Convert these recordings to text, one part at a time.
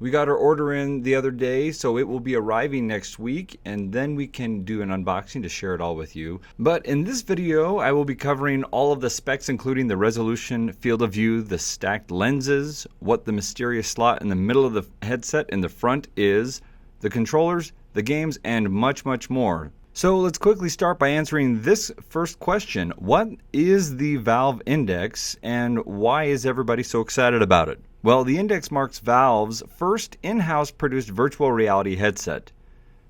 We got our order in the other day, so it will be arriving next week, and then we can do an unboxing to share it all with you. But in this video, I will be covering all of the specs, including the resolution, field of view, the stacked lenses, what the mysterious slot in the middle of the headset in the front is, the controllers, the games, and much, much more. So let's quickly start by answering this first question. What is the Valve Index, and why is everybody so excited about it? Well, the Index marks Valve's first in-house produced virtual reality headset.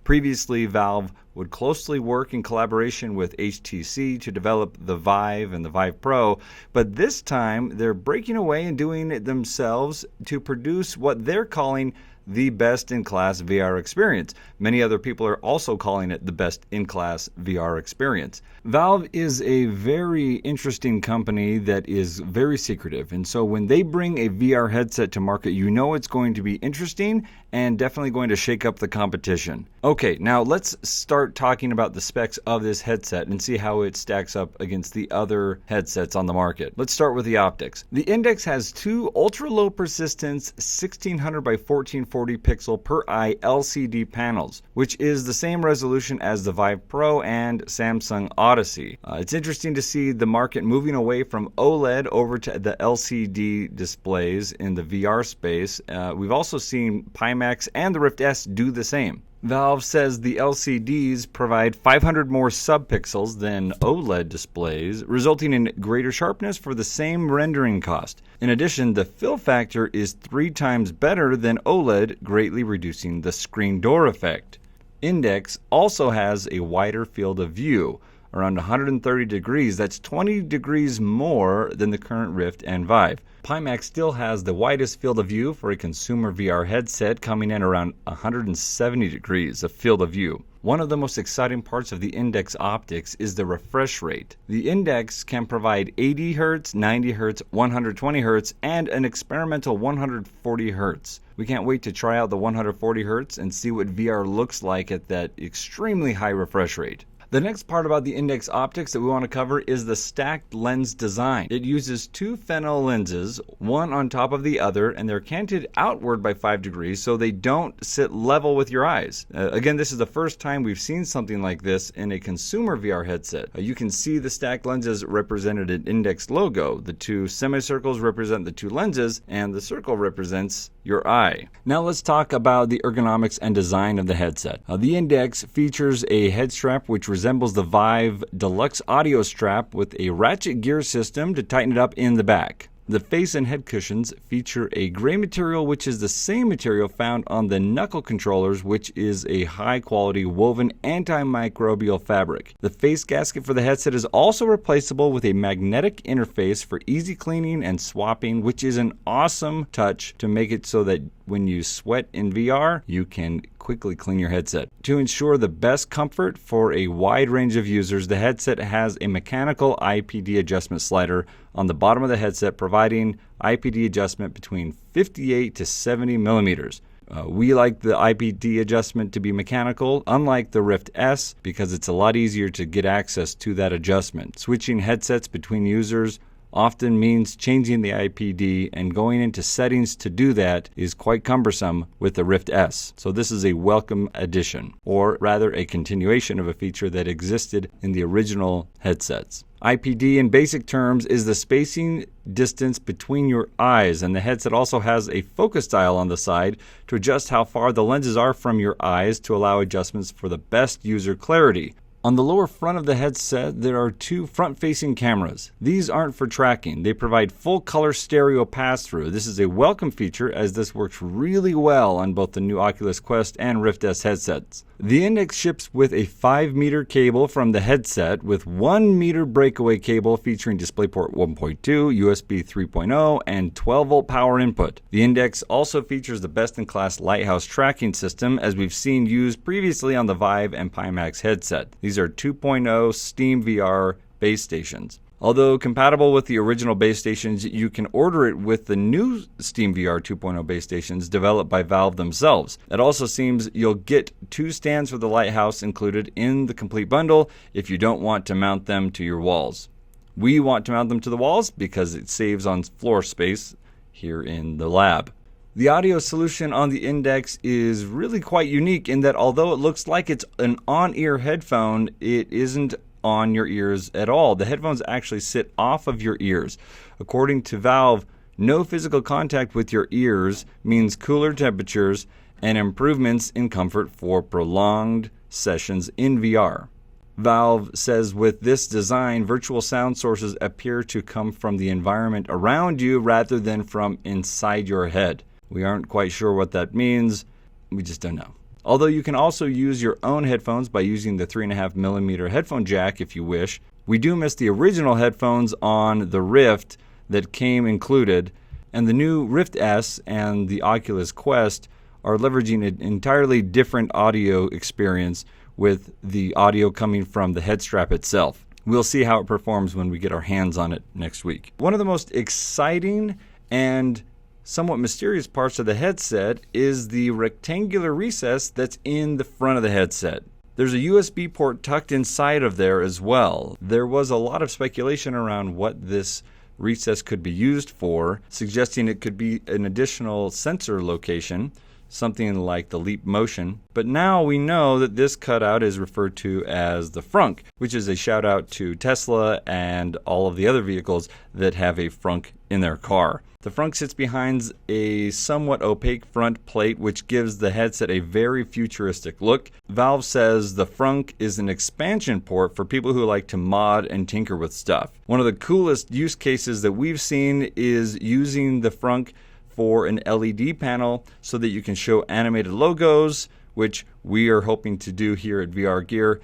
Previously, Valve would closely work in collaboration with HTC to develop the Vive and the Vive Pro, but this time they're breaking away and doing it themselves to produce what they're calling the best-in-class VR experience. Many other people are also calling it the best-in-class VR experience. Valve is a very interesting company that is very secretive, and so when they bring a VR headset to market, you know it's going to be interesting and definitely going to shake up the competition. Okay, now let's start talking about the specs of this headset and see how it stacks up against the other headsets on the market. Let's start with the optics. The Index has two ultra-low persistence 1600 by 1440 pixel per eye LCD panels, which is the same resolution as the Vive Pro and Samsung Odyssey. It's interesting to see the market moving away from OLED over to the LCD displays in the VR space. We've also seen Pimax and the Rift S do the same. Valve says the LCDs provide 500 more subpixels than OLED displays, resulting in greater sharpness for the same rendering cost. In addition, the fill factor is 3 times better than OLED, greatly reducing the screen door effect. Index also has a wider field of view, around 130 degrees. That's 20 degrees more than the current Rift and Vive. Pimax still has the widest field of view for a consumer VR headset, coming in around 170 degrees of field of view. One of the most exciting parts of the Index optics is the refresh rate. The Index can provide 80 Hz, 90 Hz, 120 Hz, and an experimental 140 Hz. We can't wait to try out the 140 Hz and see what VR looks like at that extremely high refresh rate. The next part about the Index optics that we want to cover is the stacked lens design. It uses two Fresnel lenses, one on top of the other, and they're canted outward by 5 degrees so they don't sit level with your eyes. Again, this is the first time we've seen something like this in a consumer VR headset. You can see the stacked lenses represented in Index logo. The two semicircles represent the two lenses, and the circle represents your eye. Now let's talk about the ergonomics and design of the headset. The Index features a head strap which resembles the Vive Deluxe audio strap with a ratchet gear system to tighten it up in the back. The face and head cushions feature a gray material which is the same material found on the knuckle controllers, which is a high-quality woven antimicrobial fabric. The face gasket for the headset is also replaceable with a magnetic interface for easy cleaning and swapping, which is an awesome touch to make it so that when you sweat in VR, you can quickly clean your headset. To ensure the best comfort for a wide range of users, the headset has a mechanical IPD adjustment slider on the bottom of the headset, providing IPD adjustment between 58 to 70 millimeters. We like the IPD adjustment to be mechanical, unlike the Rift S, because it's a lot easier to get access to that adjustment. Switching headsets between users often means changing the IPD, and going into settings to do that is quite cumbersome with the Rift S. So this is a welcome addition, or rather a continuation of a feature that existed in the original headsets. IPD in basic terms is the spacing distance between your eyes, and the headset also has a focus dial on the side to adjust how far the lenses are from your eyes to allow adjustments for the best user clarity. On the lower front of the headset, there are two front-facing cameras. These aren't for tracking. They provide full-color stereo pass-through. This is a welcome feature, as this works really well on both the new Oculus Quest and Rift S headsets. The Index ships with a 5-meter cable from the headset, with 1-meter breakaway cable featuring DisplayPort 1.2, USB 3.0, and 12-volt power input. The Index also features the best-in-class Lighthouse tracking system, as we've seen used previously on the Vive and Pimax headset. These are 2.0 Steam VR base stations. Although compatible with the original base stations, you can order it with the new SteamVR 2.0 base stations developed by Valve themselves. It also seems you'll get 2 stands for the Lighthouse included in the complete bundle if you don't want to mount them to your walls. We want to mount them to the walls because it saves on floor space here in the lab. The audio solution on the Index is really quite unique in that although it looks like it's an on-ear headphone, it isn't on your ears at all. The headphones actually sit off of your ears. According to Valve, no physical contact with your ears means cooler temperatures and improvements in comfort for prolonged sessions in VR. Valve says with this design, virtual sound sources appear to come from the environment around you rather than from inside your head. We aren't quite sure what that means. We just don't know. Although you can also use your own headphones by using the 3.5mm headphone jack if you wish. We do miss the original headphones on the Rift that came included, and the new Rift S and the Oculus Quest are leveraging an entirely different audio experience with the audio coming from the head strap itself. We'll see how it performs when we get our hands on it next week. One of the most exciting and somewhat mysterious parts of the headset is the rectangular recess that's in the front of the headset. There's a USB port tucked inside of there as well. There was a lot of speculation around what this recess could be used for, suggesting it could be an additional sensor location, something like the Leap Motion. But now we know that this cutout is referred to as the frunk, which is a shout out to Tesla and all of the other vehicles that have a frunk in their car. The frunk sits behind a somewhat opaque front plate, which gives the headset a very futuristic look. Valve says the frunk is an expansion port for people who like to mod and tinker with stuff. One of the coolest use cases that we've seen is using the frunk for an LED panel so that you can show animated logos, which we are hoping to do here at VR Gear.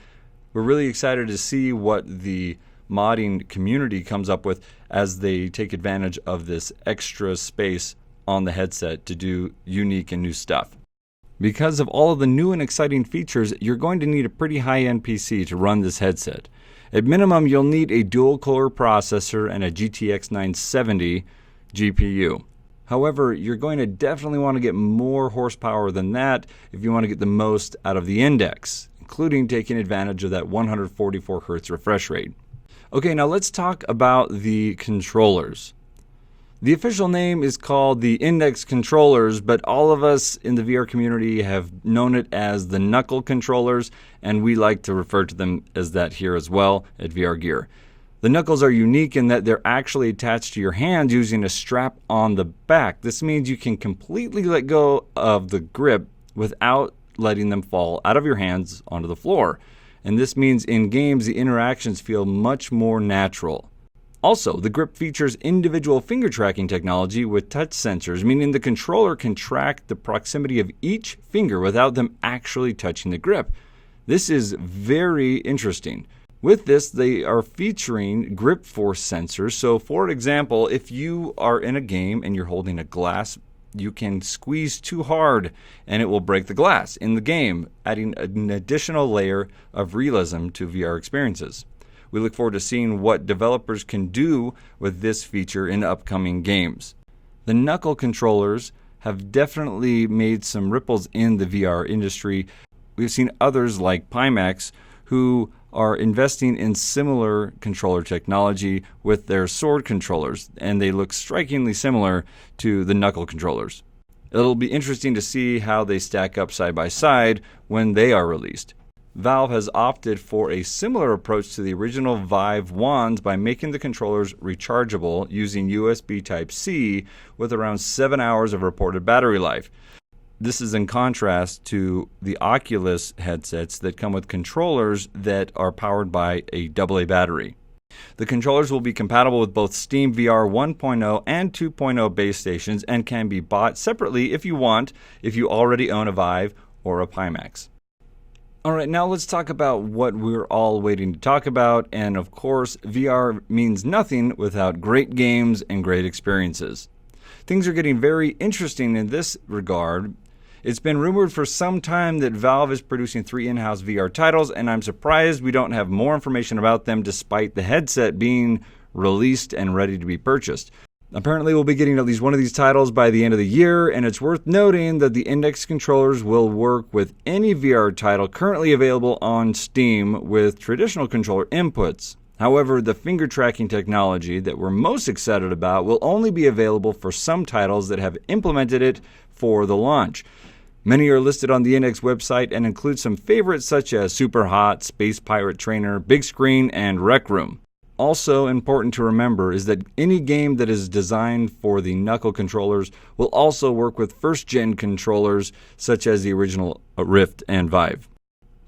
We're really excited to see what the modding community comes up with as they take advantage of this extra space on the headset to do unique and new stuff. Because of all of the new and exciting features, you're going to need a pretty high-end PC to run this headset. At minimum, you'll need a dual-core processor and a GTX 970 GPU. However, you're going to definitely want to get more horsepower than that if you want to get the most out of the Index, including taking advantage of that 144 Hz refresh rate. Okay, now let's talk about the controllers. The official name is called the Index controllers, but all of us in the VR community have known it as the knuckle controllers, and we like to refer to them as that here as well at VR Gear. The knuckles are unique in that they're actually attached to your hand using a strap on the back. This means you can completely let go of the grip without letting them fall out of your hands onto the floor. And this means in games the interactions feel much more natural. Also, the grip features individual finger tracking technology with touch sensors, meaning the controller can track the proximity of each finger without them actually touching the grip. This is very interesting. With this, they are featuring grip force sensors. So, for example, if you are in a game and you're holding a glass, you can squeeze too hard and it will break the glass in the game, adding an additional layer of realism to VR experiences. We look forward to seeing what developers can do with this feature in upcoming games. The knuckle controllers have definitely made some ripples in the VR industry. We've seen others like Pimax who are investing in similar controller technology with their sword controllers, and they look strikingly similar to the knuckle controllers. It'll be interesting to see how they stack up side by side when they are released. Valve has opted for a similar approach to the original Vive wands by making the controllers rechargeable using USB Type-C with around 7 hours of reported battery life. This is in contrast to the Oculus headsets that come with controllers that are powered by a AA battery. The controllers will be compatible with both Steam VR 1.0 and 2.0 base stations and can be bought separately if you want, if you already own a Vive or a Pimax. Alright, now let's talk about what we're all waiting to talk about, and of course, VR means nothing without great games and great experiences. Things are getting very interesting in this regard. It's been rumored for some time that Valve is producing 3 in-house VR titles, and I'm surprised we don't have more information about them despite the headset being released and ready to be purchased. Apparently we'll be getting at least one of these titles by the end of the year, and it's worth noting that the Index controllers will work with any VR title currently available on Steam with traditional controller inputs. However, the finger tracking technology that we're most excited about will only be available for some titles that have implemented it for the launch. Many are listed on the Index website and include some favorites such as Super Hot, Space Pirate Trainer, Big Screen, and Rec Room. Also important to remember is that any game that is designed for the Knuckle controllers will also work with first-gen controllers such as the original Rift and Vive.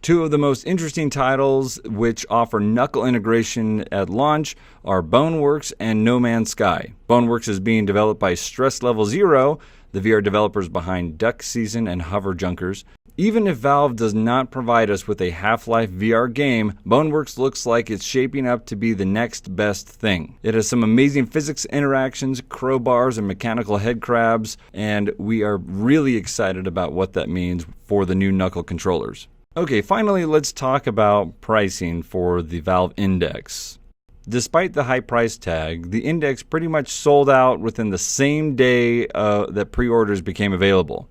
Two of the most interesting titles which offer Knuckle integration at launch are Boneworks and No Man's Sky. Boneworks is being developed by Stress Level Zero, the VR developers behind Duck Season and Hover Junkers. Even if Valve does not provide us with a Half-Life VR game, Boneworks looks like it's shaping up to be the next best thing. It has some amazing physics interactions, crowbars, and mechanical head crabs, and we are really excited about what that means for the new Knuckle controllers. Okay, finally, let's talk about pricing for the Valve Index. Despite the high price tag, the Index pretty much sold out within the same day that pre-orders became available.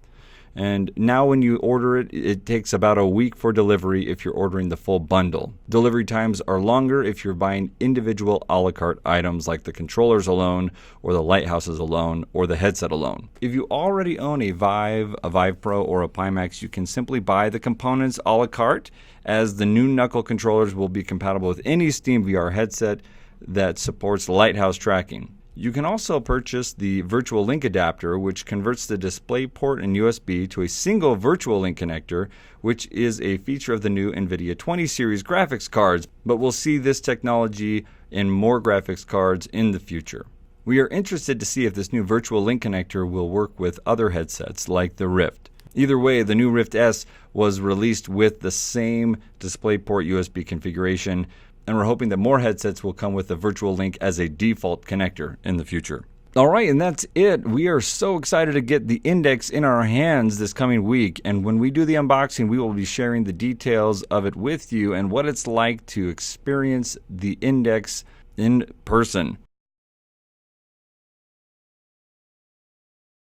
And now when you order it, it takes about a week for delivery if you're ordering the full bundle. Delivery times are longer if you're buying individual a la carte items like the controllers alone, or the lighthouses alone, or the headset alone. If you already own a Vive Pro, or a Pimax, you can simply buy the components a la carte, as the new Knuckle controllers will be compatible with any Steam VR headset that supports lighthouse tracking. You can also purchase the Virtual Link adapter, which converts the DisplayPort and USB to a single Virtual Link connector, which is a feature of the new NVIDIA 20 series graphics cards, but we'll see this technology in more graphics cards in the future. We are interested to see if this new Virtual Link connector will work with other headsets like the Rift. Either way, the new Rift S was released with the same DisplayPort USB configuration, and we're hoping that more headsets will come with the Virtual Link as a default connector in the future. All right, and that's it. We are so excited to get the Index in our hands this coming week, and when we do the unboxing, we will be sharing the details of it with you and what it's like to experience the Index in person.